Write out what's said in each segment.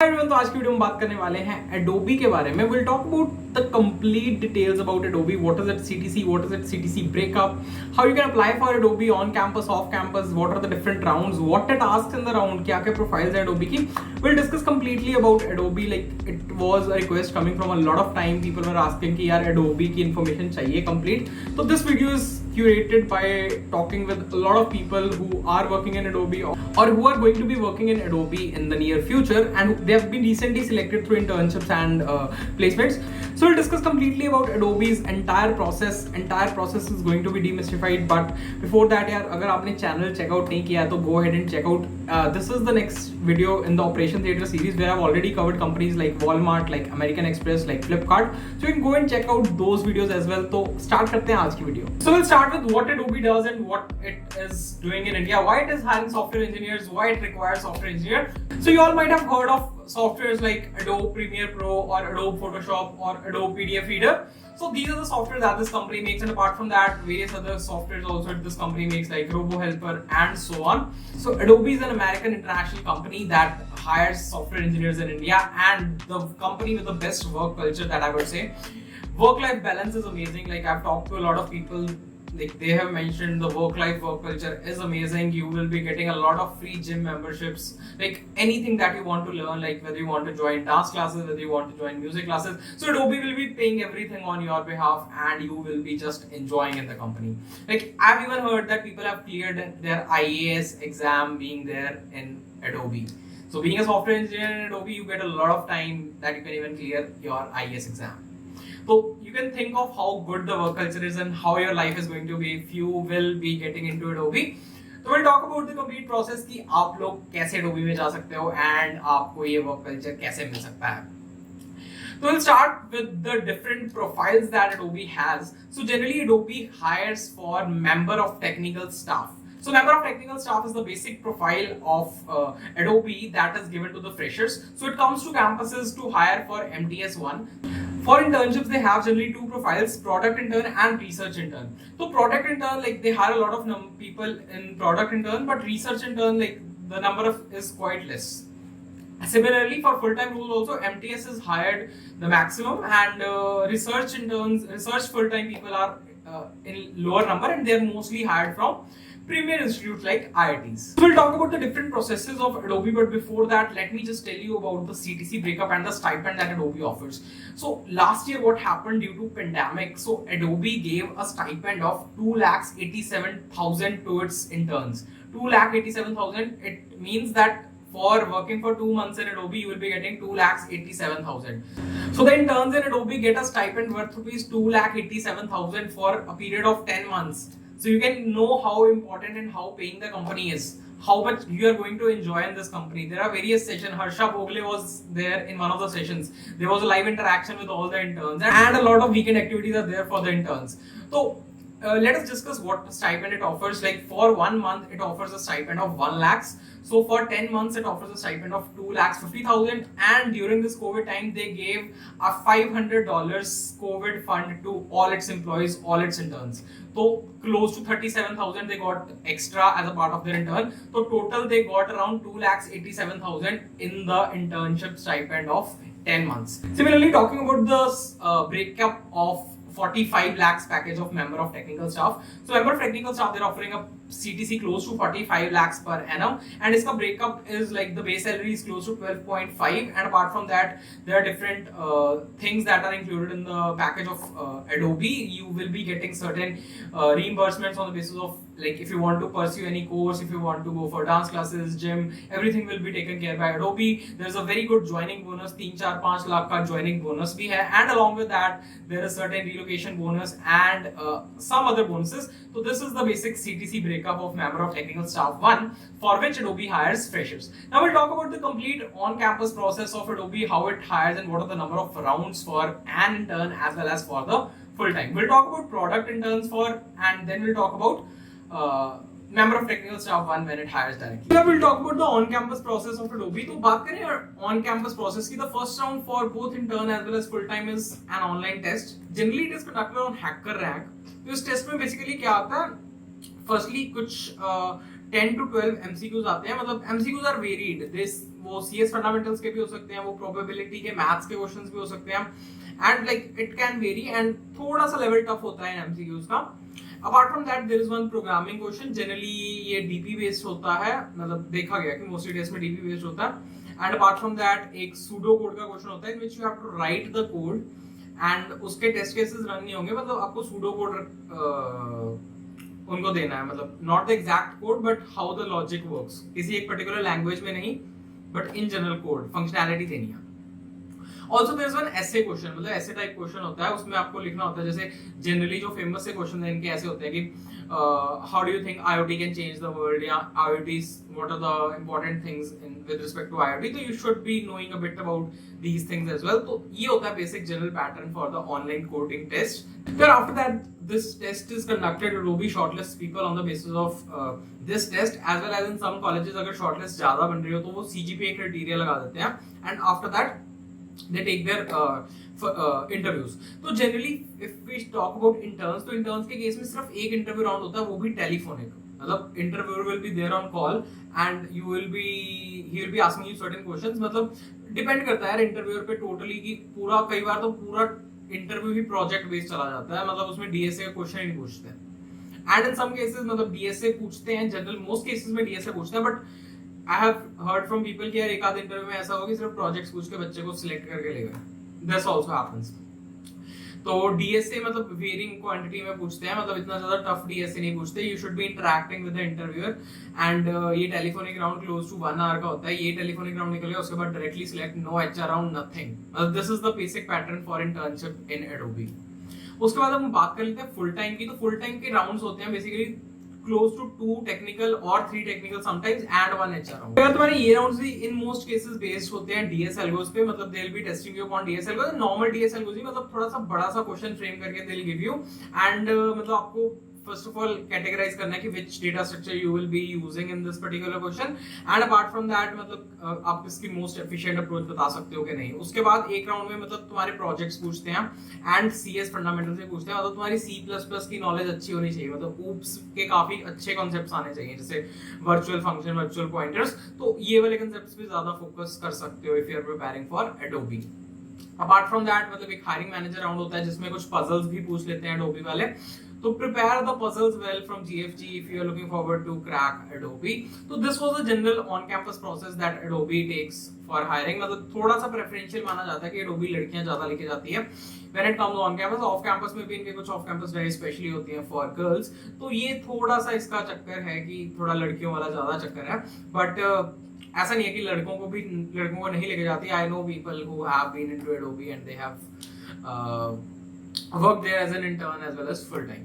तो आज की वीडियो में बात करने वाले हैं Adobe के बारे में. We'll talk about the complete details about Adobe. What is it CTC? What is it CTC breakup? How you can apply for Adobe on campus, off campus? What are the different rounds? What it asks in the round? क्या क्या profiles है Adobe की? We'll discuss completely about Adobe. Like it was a request coming from a lot of time. People were asking कि यार Adobe की information चाहिए complete. So this video is curated by talking with a lot of people who are working in Adobe or who are going to be working in Adobe in the near future, and they have been recently selected through internships and placements. So we'll discuss completely about Adobe's entire process. Entire process is going to be demystified. But before that, यार अगर आपने channel check out नहीं किया है तो go ahead and check out. This is the next video in the Operation Theatre series where I've already covered companies like Walmart, like American Express, like Flipkart. So you can go and check out those videos as well. तो start करते हैं आज की video. So we'll start with what Adobe does and what it is doing in India, why it is hiring software engineers, why it requires software engineer. So you all might have heard of softwares like Adobe Premiere Pro or Adobe Photoshop or Adobe PDF Reader. So these are the software that this company makes, and apart from that, various other softwares also this company makes like RoboHelper and so on. So Adobe is an American international company that hires software engineers in India, and the company with the best work culture that I would say. Work-life balance is amazing. Like I've talked to a lot of people, like they have mentioned the work culture is amazing. You will be getting a lot of free gym memberships, like anything that you want to learn, like whether you want to join dance classes, whether you want to join music classes. So Adobe will be paying everything on your behalf, and you will be just enjoying in the company. Like I've even heard that people have cleared their IAS exam being there in Adobe. So being a software engineer in Adobe, you get a lot of time that you can even clear your IAS exam. So you can think of how good the work culture is and how your life is going to be if you will be getting into Adobe. So we'll talk about the complete process कि आप लोग कैसे Adobe में जा सकते हो and आपको ये work culture कैसे मिल सकता है. So we'll start with the different profiles that Adobe has. So generally Adobe hires for member of technical staff. So member of technical staff is the basic profile of Adobe that is given to the freshers. So it comes to campuses to hire for MTS1. For internships, they have generally two profiles: product intern and research intern. So product intern, like they hire a lot of people in product intern, but research intern, like the number of is quite less. Similarly, for full-time roles also, MTS is hired the maximum, and research interns, research full-time people are in lower number, and they are mostly hired from premier institutes like IITs. So we'll talk about the different processes of Adobe, but before that, let me just tell you about the CTC breakup and the stipend that Adobe offers. So last year, what happened due to pandemic? So Adobe gave a stipend of 2,87,000 to its interns. 2,87,000. It means that for working for 2 months in Adobe, you will be getting 2,87,000. So the interns in Adobe get a stipend worth rupees 2,87,000 for a period of 10 months. So you can know how important and how paying the company is, how much you are going to enjoy in this company. There are various sessions. Harsha Bogle was there in one of the sessions. There was a live interaction with all the interns, and a lot of weekend activities are there for the interns. So let us discuss what stipend it offers. Like for 1 month, it offers a stipend of 1 lakhs. So for 10 months, it offers a stipend of 2,50,000. And during this COVID time, they gave a $500 COVID fund to all its employees, all its interns. So close to 37,000 they got extra as a part of their intern. So total they got around 2,87,000 in the internship stipend of 10 months. Similarly, talking about the breakup of 45 lakhs package of member of technical staff. So member of technical staff, they're offering a CTC close to 45 lakhs per annum, and its breakup is like the base salary is close to 12.5, and apart from that, there are different things that are included in the package of Adobe. You will be getting certain reimbursements on the basis of, like, if you want to pursue any course, if you want to go for dance classes, gym, everything will be taken care by Adobe. There's a very good joining bonus, 3-4-5 lakh ka joining bonus bhi hai, and along with that, there is certain relocation bonus and some other bonuses. So this is the basic CTC breakup of member of technical staff 1, for which Adobe hires freshers. Now we'll talk about the complete on-campus process of Adobe, how it hires and what are the number of rounds for an intern as well as for the full-time. We'll talk about product interns for, and then we'll talk about member of technical staff 1 when it hires directly. Here we'll talk about the on-campus process of Adobe. तो बात करें on-campus process की, the first round for both intern as well as full-time is an online test. Generally it is conducted on HackerRank. तो इस test में basically क्या आता है, फर्स्टली कुछ 10 to 12 MCQs आते हैं. मतलब MCQs आर वेरीड. वो CS फंडामेंटल्स के भी हो सकते हैं, वो प्रोबेबिलिटी के मैथ्स के क्वेश्चंस भी हो सकते हैं, and like it can very, and थोड़ा सा लेवल टफ होता है MCQs का. Apart from that there is one programming question. Generally ये DP बेस्ड होता है, मतलब देखा गया कि मोस्टली टेस्ट में DP बेस्ड होता है. एंड अपार्ट फ्रॉम दैट एक सूडो कोड का क्वेश्चन होता है in which you have to write the code, and उसके टेस्ट केसेस रन नहीं होंगे. मतलब आपको सूडो कोड उनको देना है, मतलब not the exact code but how the logic works, किसी एक पर्टिकुलर लैंग्वेज में नहीं but in general code functionality देनी है. ऑल्सो देयर इज वन ऐसे क्वेश्चन, मतलब ऐसे टाइप क्वेश्चन होता है, उसमें आपको लिखना होता है, जैसे जनरली जो फेमस से क्वेश्चन है इनके ऐसे होते हैं कि how do you think IoT can change the world, या IoT what are the important things in with respect to IoT. तो you should be knowing a bit about these things as well. तो ये होता है basic general pattern for the online coding test. Then after that this test is conducted. Adobe shortlists people on the basis of this test, as well as in some colleges अगर shortlist ज्यादा बन रही हो तो वो CGPA criteria लगा देते हैं, and after that they take their interviews. तो generally if we talk about interns, तो interns के केस में सिर्फ एक इंटरव्यू राउंड होता है, वो भी टेलीफोनिक. मतलब interviewer will be there on call and he will be asking you certain questions. मतलब डिपेंड करता है यार इंटरव्यूअर पे टोटली कि पूरा, कई बार तो पूरा इंटरव्यू ही प्रोजेक्ट बेस्ड चला जाता है, मतलब उसमें DSA का क्वेश्चन ही नहीं पूछते हैं. एंड इन सम केसेस मतलब DSA पूछते हैं, जनरल मोस्ट केसेस में DSA पूछते हैं, but I have heard from people कि यार एक आध इंटरव्यू में ऐसा हो कि सिर्फ प्रोजेक्ट्स पूछ के बच्चे को सिलेक्ट करके ले गए. This also happens. तो DSA मतलब वेरिंग क्वांटिटी में पूछते हैं, मतलब इतना ज्यादा टफ DSA नहीं पूछते. You should be interacting with the interviewer, and ये telephonic round close to 1 hour का होता है. ये टेलीफोनिक राउंड निकल गया, उसके बाद directly select, no HR round, nothing. This is the basic pattern for internship in Adobe. उसके बाद हम बात कर लेते हैं फुल टाइम की. तो फुल टाइम के राउंड्स होते हैं basically close to 2 technical or 3 technical sometimes and 1 HR round. अगर तुम्हारे ये राउंड्स भी in most cases based होते हैं DS algos पे, मतलब they'll be testing you upon DS algos. normal DS algos ही मतलब थोड़ा सा बड़ा सा क्वेश्चन फ्रेम करके they'll give you, and मतलब आपको first of all categorize करना है कि which data structure you will be using in this particular question, and apart from that मतलब आप इसकी most efficient approach बता सकते हो कि नहीं. उसके बाद एक राउंड में मतलब तुम्हारे प्रोजेक्ट्स पूछते हैं and CS फंडामेंटल्स भी पूछते हैं. मतलब तुम्हारी C++ की नॉलेज अच्छी होनी चाहिए, मतलब OOPS के काफी अच्छे कॉन्सेप्ट्स आने चाहिए, जैसे वर्चुअल फंक्शन, वर्चुअल पॉइंटर्स. तो ये वाले कॉन्सेप्ट्स पे ज्यादा फोकस कर सकते हो if you are preparing for Adobe. Apart from that मतलब एक हायरिंग मैनेजर राउंड होता है जिसमें कुछ पजल्स भी पूछ लेते हैं Adobe वाले. तो prepare the puzzles well from GFG if you are looking forward to crack Adobe. So this was the general on-campus process that Adobe takes for hiring. मतलब थोड़ा सा preferential माना जाता है कि Adobe लड़कियां ज्यादा लेके जाती है when it comes on campus. Off campus में भी इनके कुछ off campus very specially होती हैं for girls. तो ये थोड़ा सा इसका चक्कर है कि थोड़ा लड़कियों वाला ज्यादा चक्कर है, but ऐसा नहीं है कि लड़कों को नहीं लेके जाती. I know people who have been into Adobe and they have work there as an intern as well as full time.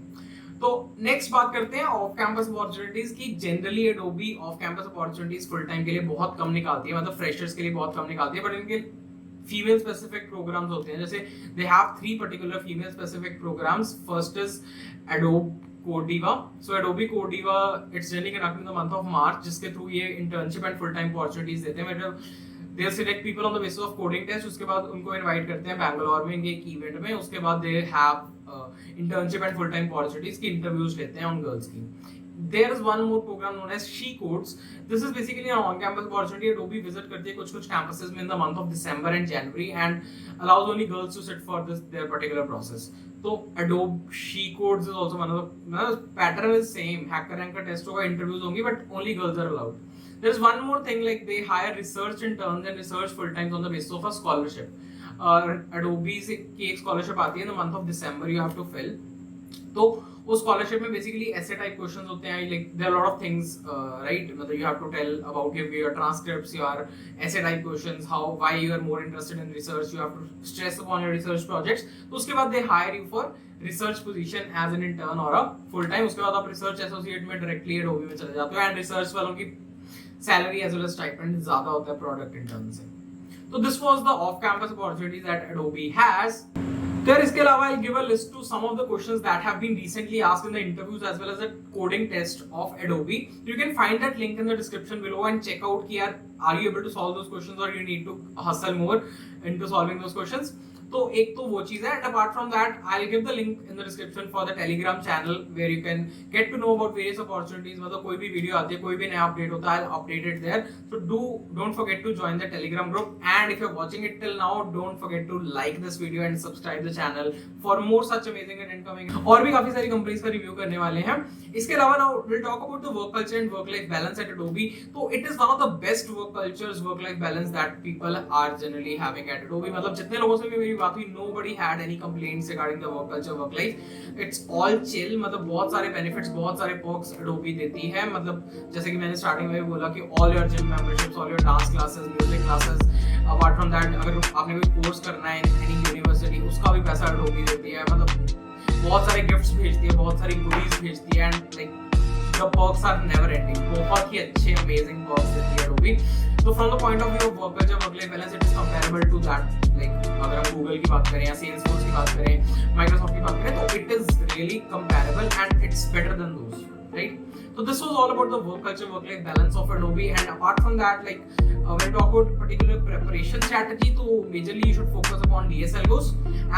तो नेक्स्ट बात करते हैं ऑफ कैंपस अपॉर्चुनिटीज की. Generally Adobe of campus opportunities full time के लिए बहुत कम निकालती है, मतलब फ्रेशर्स के लिए बहुत कम निकालती है, बट इनके फीमेल स्पेसिफिक प्रोग्राम्स होते हैं. जैसे they have 3 particular female specific programs. First is Adobe Codiva. So Adobe Codiva it's generally conducted in the month of March, जिसके थ्रू ये internship and full time opportunities देते हैं. मतलब they select people on the basis of coding test. उसके बाद उनको invite करते हैं बैंगलोर में इनके एक इवेंट में. उसके बाद they have internship and full time opportunities की इंटरव्यूज लेते हैं उन गर्ल्स की. There is one more program known as She Codes. This is basically an on-campus opportunity. Adobe visit करती है कुछ campuses में in the month of December and January and allows only girls to sit for their particular process. तो Adobe She Codes is also one of the pattern is same. HackerRank का test होगा, interviews होंगी, but only girls are allowed. There's one more thing, like they hire research interns and research full times on the basis of a scholarship. Adobe से की एक scholarship आती है in the month of December, you have to fill. तो उस scholarship में basically ऐसे type questions होते हैं, like there are lot of things right. मतलब you have to tell about your transcripts, your ऐसे type questions, how why you are more interested in research, you have to stress upon your research projects. तो उसके बाद they hire you for research position as an intern और a full time. उसके बाद आप research associate में directly Adobe में चले जाते हो, एंड रिसर्च वालों की salary as well as stipend ज्यादा होता है प्रोडक्ट इंटर्न से. तो this was the off campus opportunities that Adobe has. फिर इसके अलावा I'll give a list to some of the questions that have been recently asked in the interviews as well as the coding test of Adobe. You can find that link in the description below and check out कि यार are you able to solve those questions or you need to hustle more into solving those questions. तो एक तो वो चीज है, and apart from that I will give the link in the description for the Telegram channel where you can get to know about various opportunities. मतलब कोई भी video आती है, कोई भी नया अपडेट होता है, update it there. So don't forget to join the Telegram group, and if you are watching it till now don't forget to like this video and subscribe the channel for more such amazing content coming. और भी काफी सारी companies का review करने वाले हैं। इसके अलावा now will talk about the work culture and work life balance at Adobe। तो it is one of the best work cultures, work life balance that people are generally having at Adobe। मतलब जितने लोगों से भी मेरी बात हुई, nobody had any complaints regarding the work culture, work life। It's all chill। मतलब बहुत सारे बेनिफिट्स, बहुत सारे perks Adobe देती है। मतलब जैसे कि मैंने स्टार्टिंग में भी बोला कि all your gym memberships, all your dance classes, music classes, apart from that अगर आपने कोई कोर्स करना है any university, उसका भी पैसा Adobe देती है। मतलब बहुत सारे गिफ्ट्स भेजती है, बहुत सारी गुडीज भेजती है, and like the perks are never ending. बहुत ही अच्छे अमेजिंग पर्क्स देती है Adobe। तो from the point of view of work culture, work life balance, it is comparable to that. Like अगर हम गूगल की बात करें या सेल्सफोर्स की बात करें, माइक्रोसॉफ्ट की बात करें, तो it is really comparable and it's better than those, right? So this was all about the work culture, work life balance of Adobe, and apart from that, like when you talk about particular preparation strategy, तो majorly you should focus upon DSLOs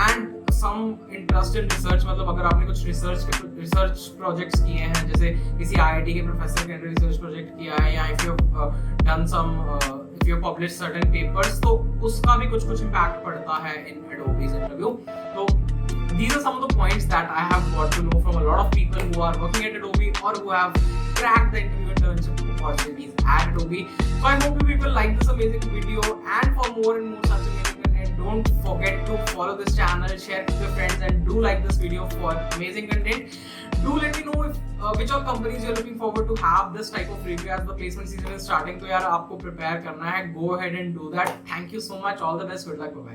and some interest in research। मतलब अगर आपने कुछ research projects किए हैं, जैसे किसी IIT के प्रोफेसर के research project किया है, या if you have done some if you have published certain papers, तो उसका भी कुछ impact पड़ता है in Adobe's interview। तो these are some of the points that I have got to know from a lot of people who are working at Adobe or who have cracked the interview internship opportunities at Adobe। So I hope you people like this amazing video, and for more and more such amazing content, don't forget to follow this channel, share with your friends, and do like this video for amazing content। Do let me know if which all companies you're looking forward to have this type of review as the placement season is starting। तो यार आपको prepare करना है, go ahead and do that। Thank you so much, all the best, good luck, bye bye।